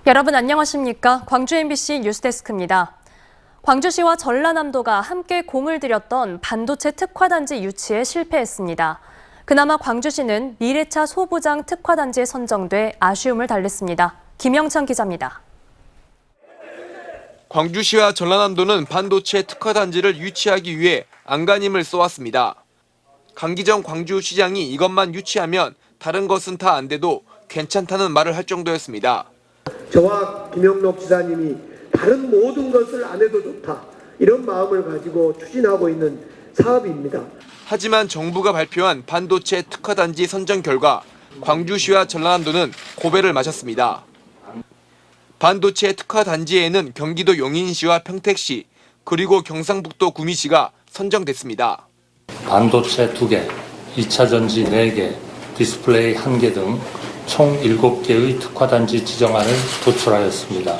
여러분 안녕하십니까? 광주 MBC 뉴스데스크입니다. 광주시와 전라남도가 함께 공을 들였던 반도체 특화단지 유치에 실패했습니다. 그나마 광주시는 미래차 소부장 특화단지에 선정돼 아쉬움을 달랬습니다. 김영찬 기자입니다. 광주시와 전라남도는 반도체 특화단지를 유치하기 위해 안간힘을 쏘았습니다. 강기정 광주시장이 이것만 유치하면 다른 것은 다 안 돼도 괜찮다는 말을 할 정도였습니다. 저와 김영록 지사님이 다른 모든 것을 안 해도 좋다, 이런 마음을 가지고 추진하고 있는 사업입니다. 하지만 정부가 발표한 반도체 특화단지 선정 결과 광주시와 전라남도는 고배를 마셨습니다. 반도체 특화단지에는 경기도 용인시와 평택시 그리고 경상북도 구미시가 선정됐습니다. 반도체 2개, 2차 전지 4개, 디스플레이 1개 등 총 7개의 특화단지 지정안을 도출하였습니다.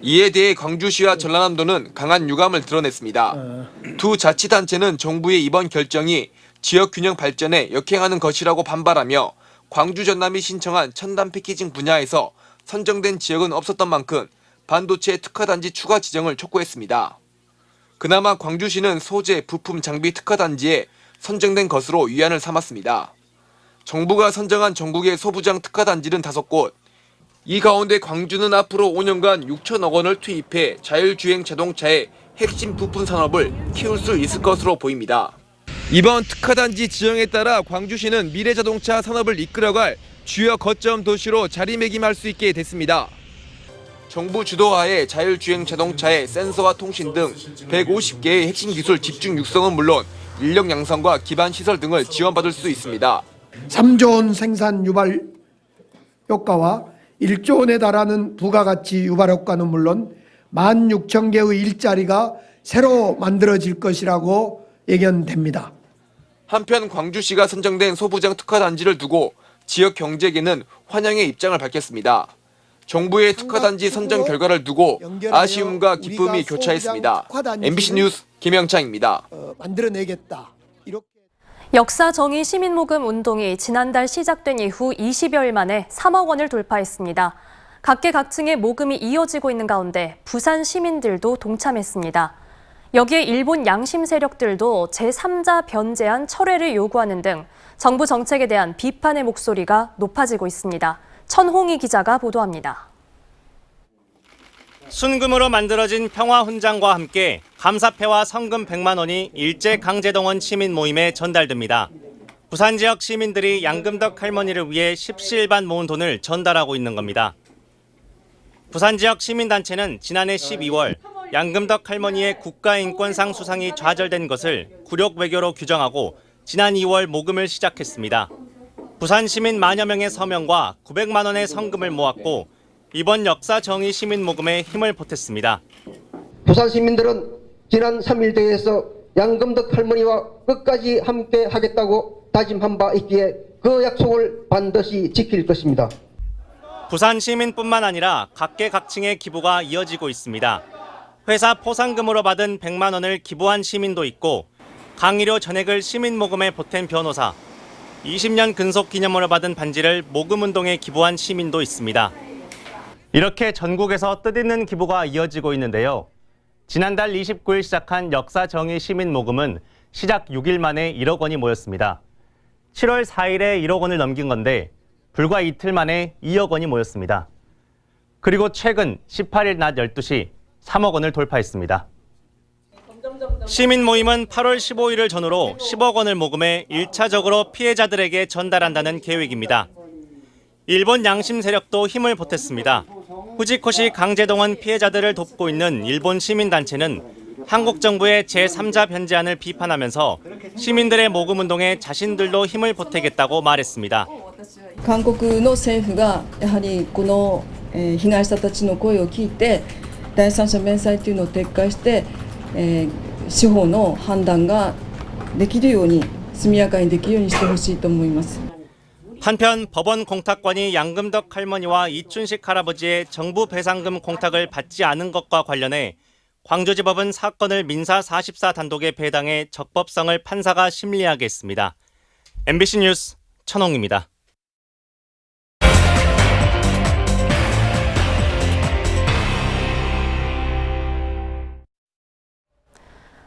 이에 대해 광주시와 전라남도는 강한 유감을 드러냈습니다. 두 자치단체는 정부의 이번 결정이 지역균형 발전에 역행하는 것이라고 반발하며 광주 전남이 신청한 첨단 패키징 분야에서 선정된 지역은 없었던 만큼 반도체 특화단지 추가 지정을 촉구했습니다. 그나마 광주시는 소재, 부품, 장비 특화단지에 선정된 것으로 위안을 삼았습니다. 정부가 선정한 전국의 소부장 특화단지는 5곳. 이 가운데 광주는 앞으로 5년간 6천억 원을 투입해 자율주행 자동차의 핵심 부품 산업을 키울 수 있을 것으로 보입니다. 이번 특화단지 지정에 따라 광주시는 미래자동차 산업을 이끌어갈 주요 거점 도시로 자리매김할 수 있게 됐습니다. 정부 주도하에 자율주행 자동차의 센서와 통신 등 150개의 핵심 기술 집중 육성은 물론 인력 양성과 기반 시설 등을 지원받을 수 있습니다. 3조 원 생산 유발 효과와 1조 원에 달하는 부가가치 유발 효과는 물론 16,000개의 일자리가 새로 만들어질 것이라고 예견됩니다. 한편 광주시가 선정된 소부장 특화단지를 두고 지역 경제계는 환영의 입장을 밝혔습니다. 정부의 특화단지 선정 결과를 두고 아쉬움과 기쁨이 교차했습니다. MBC 뉴스 김영창입니다. 만들어내겠다. 역사 정의 시민모금 운동이 지난달 시작된 이후 20여일 만에 3억 원을 돌파했습니다. 각계각층의 모금이 이어지고 있는 가운데 부산 시민들도 동참했습니다. 여기에 일본 양심 세력들도 제3자 변제안 철회를 요구하는 등 정부 정책에 대한 비판의 목소리가 높아지고 있습니다. 천홍희 기자가 보도합니다. 순금으로 만들어진 평화훈장과 함께 감사패와 성금 100만 원이 일제강제동원 시민 모임에 전달됩니다. 부산 지역 시민들이 양금덕 할머니를 위해 십시일반 모은 돈을 전달하고 있는 겁니다. 부산 지역 시민단체는 지난해 12월 양금덕 할머니의 국가인권상 수상이 좌절된 것을 굴욕 외교로 규정하고 지난 2월 모금을 시작했습니다. 부산 시민 만여 명의 서명과 900만 원의 성금을 모았고 이번 역사 정의 시민 모금에 힘을 보탰습니다. 부산 시민들은 지난 3일 대회에서 양금덕 할머니와 끝까지 함께 하겠다고 다짐한 바 있기에 그 약속을 반드시 지킬 것입니다. 부산 시민뿐만 아니라 각계각층의 기부가 이어지고 있습니다. 회사 포상금으로 받은 100만 원을 기부한 시민도 있고 강의료 전액을 시민 모금에 보탠 변호사, 20년 근속 기념으로 받은 반지를 모금운동에 기부한 시민도 있습니다. 이렇게 전국에서 뜻있는 기부가 이어지고 있는데요. 지난달 29일 시작한 역사정의 시민 모금은 시작 6일 만에 1억 원이 모였습니다. 7월 4일에 1억 원을 넘긴 건데 불과 이틀 만에 2억 원이 모였습니다. 그리고 최근 18일 낮 12시 3억 원을 돌파했습니다. 시민 모임은 8월 15일을 전후로 10억 원을 모금해 1차적으로 피해자들에게 전달한다는 계획입니다. 일본 양심 세력도 힘을 보탰습니다. 후지코시 강제동원 피해자들을 돕고 있는 일본 시민단체는 한국 정부의 제3자 변제안을 비판하면서 시민들의 모금運動에 자신들도 힘을 보태겠다고 말했습니다. 韓国の政府がやはりこの被害者たちの声を聞いて第三者弁済というのを撤回して司法の判断ができるように速やかにできるようにしてほしいと思います。 한편 법원 공탁관이 양금덕 할머니와 이춘식 할아버지의 정부 배상금 공탁을 받지 않은 것과 관련해 광주지법은 사건을 민사 44 단독에 배당해 적법성을 판사가 심리하게 했습니다. MBC 뉴스 천홍입니다.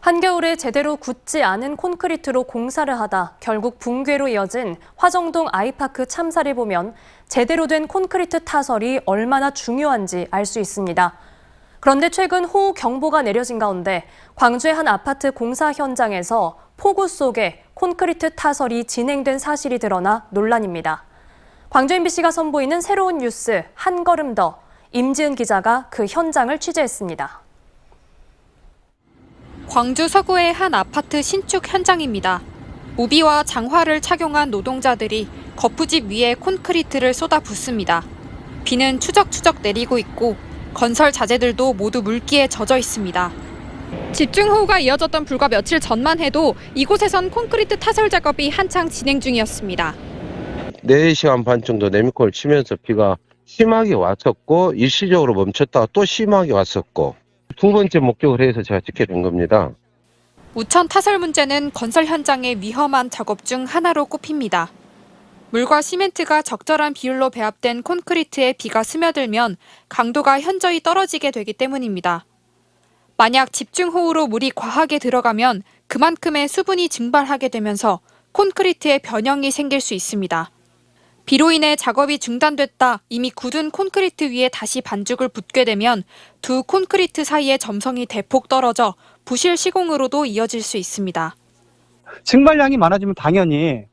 한겨울에 제대로 굳지 않은 콘크리트로 공사를 하다 결국 붕괴로 이어진 화정동 아이파크 참사를 보면 제대로 된 콘크리트 타설이 얼마나 중요한지 알 수 있습니다. 그런데 최근 호우 경보가 내려진 가운데 광주의 한 아파트 공사 현장에서 폭우 속에 콘크리트 타설이 진행된 사실이 드러나 논란입니다. 광주 MBC가 선보이는 새로운 뉴스 한 걸음 더, 임지은 기자가 그 현장을 취재했습니다. 광주 서구의 한 아파트 신축 현장입니다. 우비와 장화를 착용한 노동자들이 거푸집 위에 콘크리트를 쏟아붓습니다. 비는 추적추적 내리고 있고 건설 자재들도 모두 물기에 젖어 있습니다. 집중호우가 이어졌던 불과 며칠 전만 해도 이곳에선 콘크리트 타설 작업이 한창 진행 중이었습니다. 4시간 반 정도 내미콜을 치면서 비가 심하게 왔었고 일시적으로 멈췄다가 또 심하게 왔었고 두 번째 목격을 해서 제가 찍게 된 겁니다. 우천 타설 문제는 건설 현장의 위험한 작업 중 하나로 꼽힙니다. 물과 시멘트가 적절한 비율로 배합된 콘크리트에 비가 스며들면 강도가 현저히 떨어지게 되기 때문입니다. 만약 집중호우로 물이 과하게 들어가면 그만큼의 수분이 증발하게 되면서 콘크리트에 변형이 생길 수 있습니다. 비로 인해 작업이 중단됐다 이미 굳은 콘크리트 위에 다시 반죽을 붓게 되면 두 콘크리트 사이의 점성이 대폭 떨어져 부실 시공으로도 이어질 수 있습니다. 증발량이 많아지면 당연히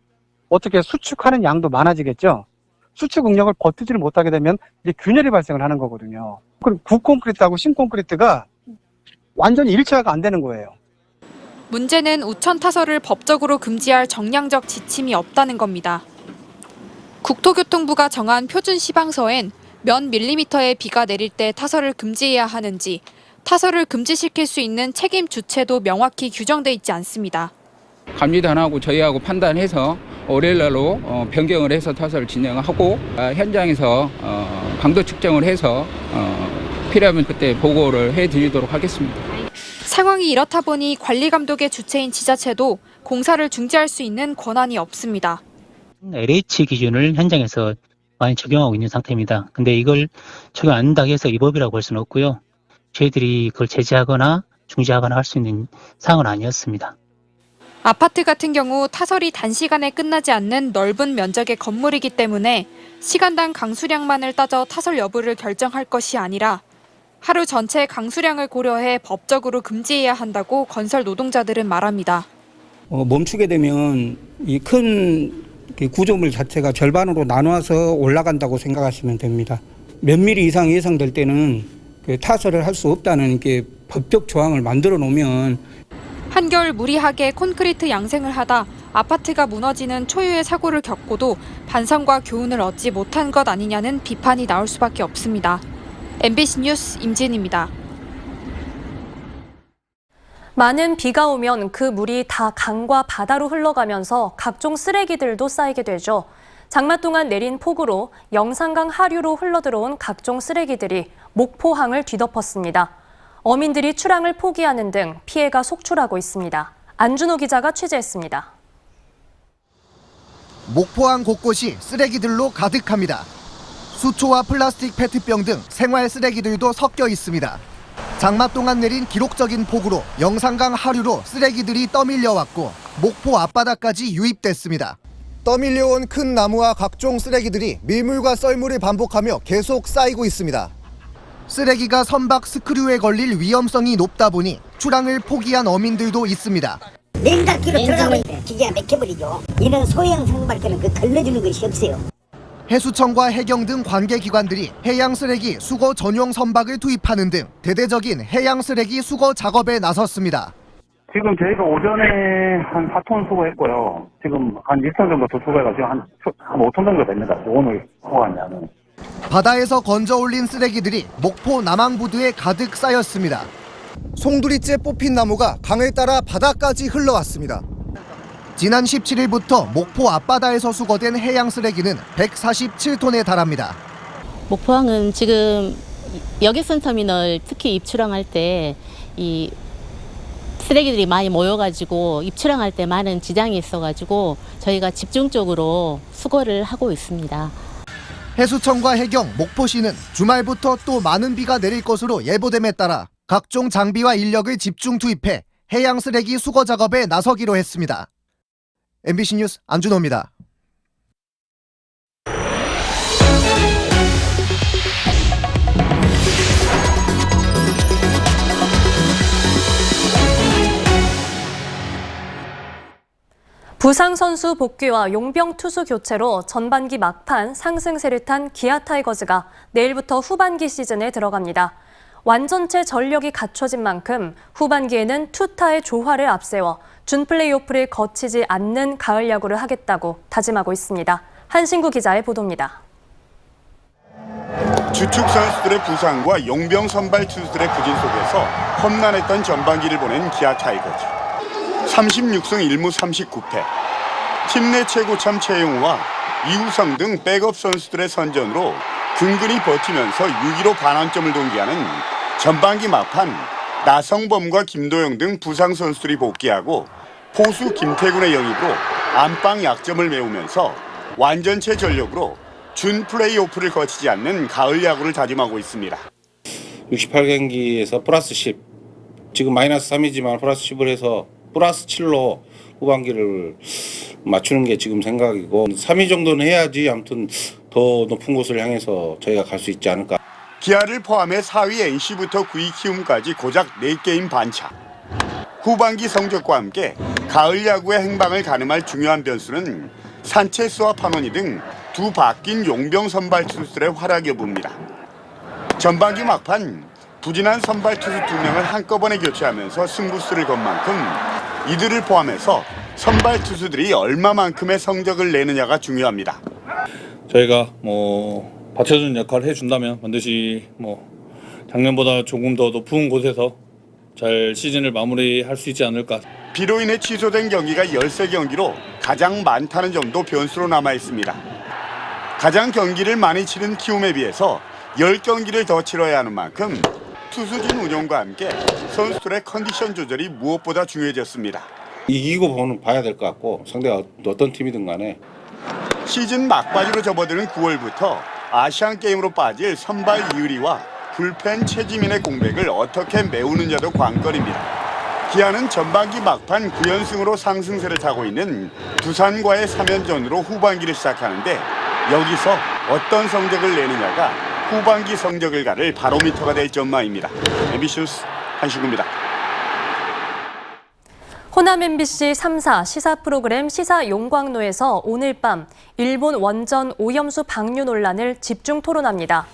어떻게 수축하는 양도 많아지겠죠. 수축 응력을 버티지를 못하게 되면 이제 균열이 발생을 하는 거거든요. 그리고 구콘크리트하고 신콘크리트가 완전히 일체화가 안 되는 거예요. 문제는 우천 타설을 법적으로 금지할 정량적 지침이 없다는 겁니다. 국토교통부가 정한 표준 시방서엔 몇 밀리미터의 비가 내릴 때 타설을 금지해야 하는지, 타설을 금지시킬 수 있는 책임 주체도 명확히 규정돼 있지 않습니다. 감리단하고 저희하고 판단해서 월요일날로 변경을 해서 타설을 진행하고 현장에서 강도 측정을 해서 필요하면 그때 보고를 해드리도록 하겠습니다. 상황이 이렇다 보니 관리감독의 주체인 지자체도 공사를 중지할 수 있는 권한이 없습니다. LH 기준을 현장에서 많이 적용하고 있는 상태입니다. 근데 이걸 적용 안 한다고 해서 위법이라고 볼 수는 없고요. 저희들이 그걸 제재하거나 중지하거나 할 수 있는 사항은 아니었습니다. 아파트 같은 경우 타설이 단시간에 끝나지 않는 넓은 면적의 건물이기 때문에 시간당 강수량만을 따져 타설 여부를 결정할 것이 아니라 하루 전체 강수량을 고려해 법적으로 금지해야 한다고 건설 노동자들은 말합니다. 멈추게 되면 이 큰 구조물 자체가 절반으로 나눠서 올라간다고 생각하시면 됩니다. 몇 미리 이상 예상될 때는 타설을 할 수 없다는 법적 조항을 만들어 놓으면 한겨울 무리하게 콘크리트 양생을 하다 아파트가 무너지는 초유의 사고를 겪고도 반성과 교훈을 얻지 못한 것 아니냐는 비판이 나올 수밖에 없습니다. MBC 뉴스 임진입니다. 많은 비가 오면 그 물이 다 강과 바다로 흘러가면서 각종 쓰레기들도 쌓이게 되죠. 장마 동안 내린 폭우로 영산강 하류로 흘러들어온 각종 쓰레기들이 목포항을 뒤덮었습니다. 어민들이 출항을 포기하는 등 피해가 속출하고 있습니다. 안준호 기자가 취재했습니다. 목포항 곳곳이 쓰레기들로 가득합니다. 수초와 플라스틱 페트병 등 생활 쓰레기들도 섞여 있습니다. 장마 동안 내린 기록적인 폭우로 영산강 하류로 쓰레기들이 떠밀려왔고 목포 앞바다까지 유입됐습니다. 떠밀려온 큰 나무와 각종 쓰레기들이 밀물과 썰물을 반복하며 계속 쌓이고 있습니다. 쓰레기가 선박 스크류에 걸릴 위험성이 높다 보니 출항을 포기한 어민들도 있습니다. 냉각기로 들어가고 있대. 기계가 막혀버리죠. 이런 소형 상bar께는 걸러주는 것이 없어요. 해수청과 해경 등 관계기관들이 해양 쓰레기 수거 전용 선박을 투입하는 등 대대적인 해양 쓰레기 수거 작업에 나섰습니다. 지금 저희가 오전에 한 4톤 수거했고요. 지금 한 1톤 정도 더 수거해가지고 한 5톤 정도 됩니다. 오늘 수거한 양은. 바다에서 건져 올린 쓰레기들이 목포 남항부두에 가득 쌓였습니다. 송두리째 뽑힌 나무가 강을 따라 바다까지 흘러왔습니다. 지난 17일부터 목포 앞바다에서 수거된 해양 쓰레기는 147톤에 달합니다. 목포항은 지금 여객선 터미널 특히 입출항할 때 이 쓰레기들이 많이 모여가지고 입출항할 때 많은 지장이 있어가지고 저희가 집중적으로 수거를 하고 있습니다. 해수청과 해경, 목포시는 주말부터 또 많은 비가 내릴 것으로 예보됨에 따라 각종 장비와 인력을 집중 투입해 해양 쓰레기 수거 작업에 나서기로 했습니다. MBC 뉴스 안준호입니다. 부상 선수 복귀와 용병 투수 교체로 전반기 막판 상승세를 탄 기아 타이거즈가 내일부터 후반기 시즌에 들어갑니다. 완전체 전력이 갖춰진 만큼 후반기에는 투타의 조화를 앞세워 준 플레이오프를 거치지 않는 가을 야구를 하겠다고 다짐하고 있습니다. 한신구 기자의 보도입니다. 주축 선수들의 부상과 용병 선발 투수들의 부진 속에서 험난했던 전반기를 보낸 기아 타이거즈. 36승 1무 39패. 팀 내 최고참 최용우와 이우성 등 백업 선수들의 선전으로 근근히 버티면서 6위로 반환점을 동기하는 전반기 막판 나성범과 김도영 등 부상 선수들이 복귀하고 포수 김태군의 영입으로 안방 약점을 메우면서 완전체 전력으로 준 플레이오프를 거치지 않는 가을 야구를 다짐하고 있습니다. 68경기에서 플러스 10, 지금 마이너스 3이지만 플러스 10을 해서 플러스 7로 후반기를 맞추는 게 지금 생각이고 3위 정도는 해야지 아무튼 더 높은 곳을 향해서 저희가 갈 수 있지 않을까. 기아를 포함해 4위 NC부터 9위 키움까지 고작 4게임 반차. 후반기 성적과 함께 가을 야구의 행방을 가늠할 중요한 변수는 산체스와 판원이 등 두 바뀐 용병 선발 투수들의 활약 여부입니다. 전반기 막판 부진한 선발 투수 2명을 한꺼번에 교체하면서 승부수를 건 만큼 이들을 포함해서 선발 투수들이 얼마만큼의 성적을 내느냐가 중요합니다. 저희가 받쳐주는 역할을 해준다면 반드시 작년보다 조금 더 높은 곳에서 잘 시즌을 마무리할 수 있지 않을까. 비로 인해 취소된 경기가 13경기로 가장 많다는 점도 변수로 남아 있습니다. 가장 경기를 많이 치른 키움에 비해서 10경기를 더 치러야 하는 만큼 투수진 운영과 함께 선수들의 컨디션 조절이 무엇보다 중요해졌습니다. 이기고 봐야 될 것 같고 상대가 어떤 팀이든 간에. 시즌 막바지로 접어드는 9월부터 아시안게임으로 빠질 선발 이의리와 불펜 최지민의 공백을 어떻게 메우느냐도 관건입니다. 기아는 전반기 막판 9연승으로 상승세를 타고 있는 두산과의 3연전으로 후반기를 시작하는데 여기서 어떤 성적을 내느냐가 후반기 성적을 가를 바로미터가 될 전망입니다. MBC 뉴스 한신구입니다. 호남 MBC 3사 시사 프로그램 시사 용광로에서 오늘 밤 일본 원전 오염수 방류 논란을 집중 토론합니다.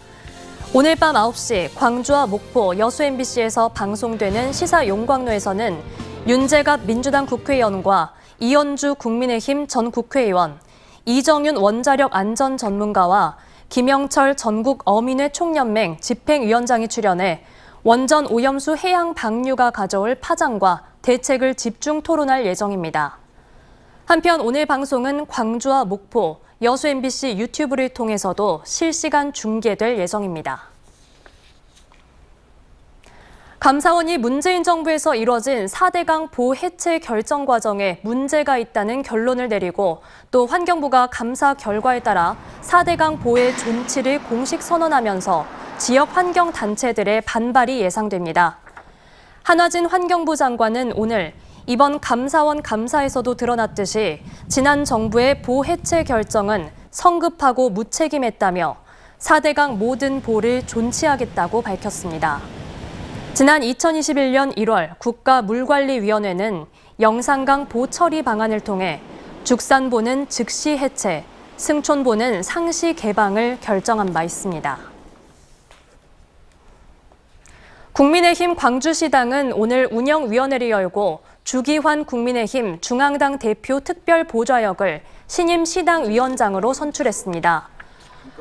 오늘 밤 9시 광주와 목포 여수 MBC에서 방송되는 시사 용광로에서는 윤재갑 민주당 국회의원과 이현주 국민의힘 전 국회의원, 이정윤 원자력 안전 전문가와 김영철 전국 어민회 총연맹 집행위원장이 출연해 원전 오염수 해양 방류가 가져올 파장과 대책을 집중 토론할 예정입니다. 한편 오늘 방송은 광주와 목포, 여수 MBC 유튜브를 통해서도 실시간 중계될 예정입니다. 감사원이 문재인 정부에서 이뤄진 4대강 보 해체 결정 과정에 문제가 있다는 결론을 내리고 또 환경부가 감사 결과에 따라 4대강 보의 존치를 공식 선언하면서 지역 환경단체들의 반발이 예상됩니다. 한화진 환경부 장관은 오늘 이번 감사원 감사에서도 드러났듯이 지난 정부의 보 해체 결정은 성급하고 무책임했다며 4대강 모든 보를 존치하겠다고 밝혔습니다. 지난 2021년 1월 국가물관리위원회는 영산강 보 처리 방안을 통해 죽산보는 즉시 해체, 승촌보는 상시 개방을 결정한 바 있습니다. 국민의힘 광주시당은 오늘 운영위원회를 열고 주기환 국민의힘 중앙당 대표 특별보좌역을 신임 시당위원장으로 선출했습니다.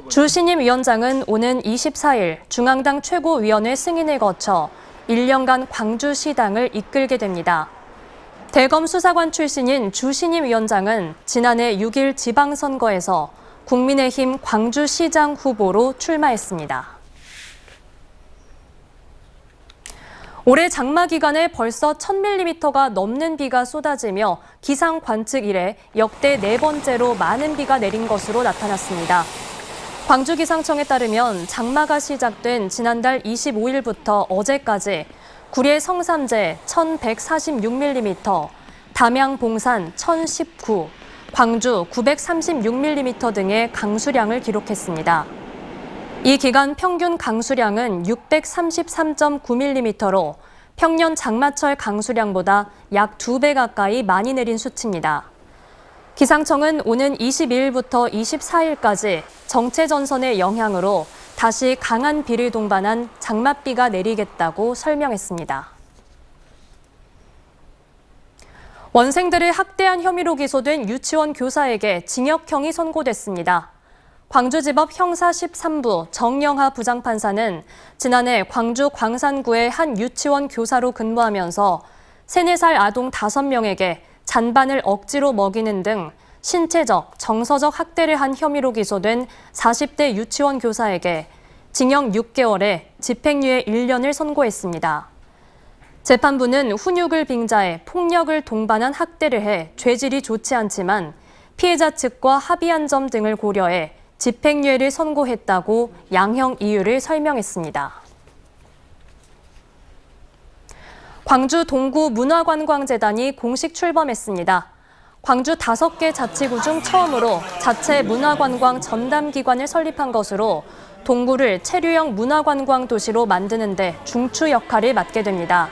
주 신임 위원장은 오는 24일 중앙당 최고위원회 승인을 거쳐 1년간 광주시당을 이끌게 됩니다. 대검 수사관 출신인 주 신임 위원장은 지난해 6일 지방선거에서 국민의힘 광주시장 후보로 출마했습니다. 올해 장마 기간에 벌써 1000mm가 넘는 비가 쏟아지며 기상 관측 이래 역대 4번째로 많은 비가 내린 것으로 나타났습니다. 광주기상청에 따르면 장마가 시작된 지난달 25일부터 어제까지 구례 성삼재 1146mm, 담양 봉산 1019, 광주 936mm 등의 강수량을 기록했습니다. 이 기간 평균 강수량은 633.9mm로 평년 장마철 강수량보다 약 2배 가까이 많이 내린 수치입니다. 기상청은 오는 22일부터 24일까지 정체전선의 영향으로 다시 강한 비를 동반한 장맛비가 내리겠다고 설명했습니다. 원생들을 학대한 혐의로 기소된 유치원 교사에게 징역형이 선고됐습니다. 광주지법 형사 13부 정영하 부장판사는 지난해 광주 광산구의 한 유치원 교사로 근무하면서 3, 4살 아동 5명에게 잔반을 억지로 먹이는 등 신체적, 정서적 학대를 한 혐의로 기소된 40대 유치원 교사에게 징역 6개월에 집행유예 1년을 선고했습니다. 재판부는 훈육을 빙자해 폭력을 동반한 학대를 해 죄질이 좋지 않지만 피해자 측과 합의한 점 등을 고려해 집행유예를 선고했다고 양형 이유를 설명했습니다. 광주 동구 문화관광재단이 공식 출범했습니다. 광주 5개 자치구 중 처음으로 자체 문화관광 전담기관을 설립한 것으로 동구를 체류형 문화관광 도시로 만드는 데 중추 역할을 맡게 됩니다.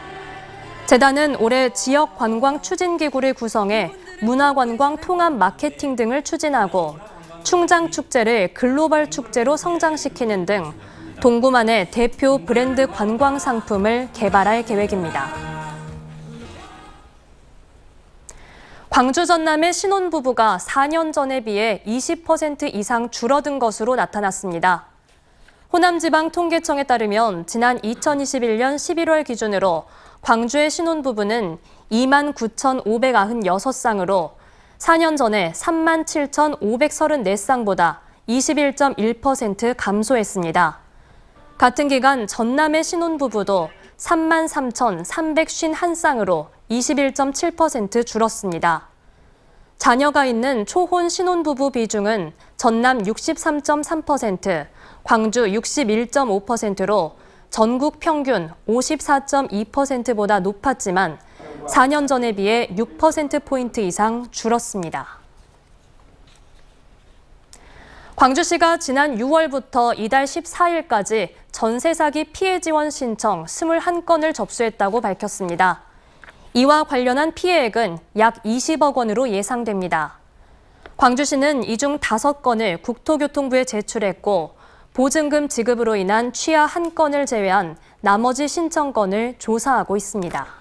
재단은 올해 지역 관광 추진기구를 구성해 문화관광 통합 마케팅 등을 추진하고 충장축제를 글로벌 축제로 성장시키는 등 동구만의 대표 브랜드 관광 상품을 개발할 계획입니다. 광주 전남의 신혼부부가 4년 전에 비해 20% 이상 줄어든 것으로 나타났습니다. 호남지방통계청에 따르면 지난 2021년 11월 기준으로 광주의 신혼부부는 29,596쌍으로 4년 전에 37,534쌍보다 21.1% 감소했습니다. 같은 기간 전남의 신혼부부도 33,351쌍으로 21.7% 줄었습니다. 자녀가 있는 초혼 신혼부부 비중은 전남 63.3%, 광주 61.5%로 전국 평균 54.2%보다 높았지만 4년 전에 비해 6%포인트 이상 줄었습니다. 광주시가 지난 6월부터 이달 14일까지 전세 사기 피해 지원 신청 21건을 접수했다고 밝혔습니다. 이와 관련한 피해액은 약 20억 원으로 예상됩니다. 광주시는 이 중 5건을 국토교통부에 제출했고 보증금 지급으로 인한 취하 1건을 제외한 나머지 신청건을 조사하고 있습니다.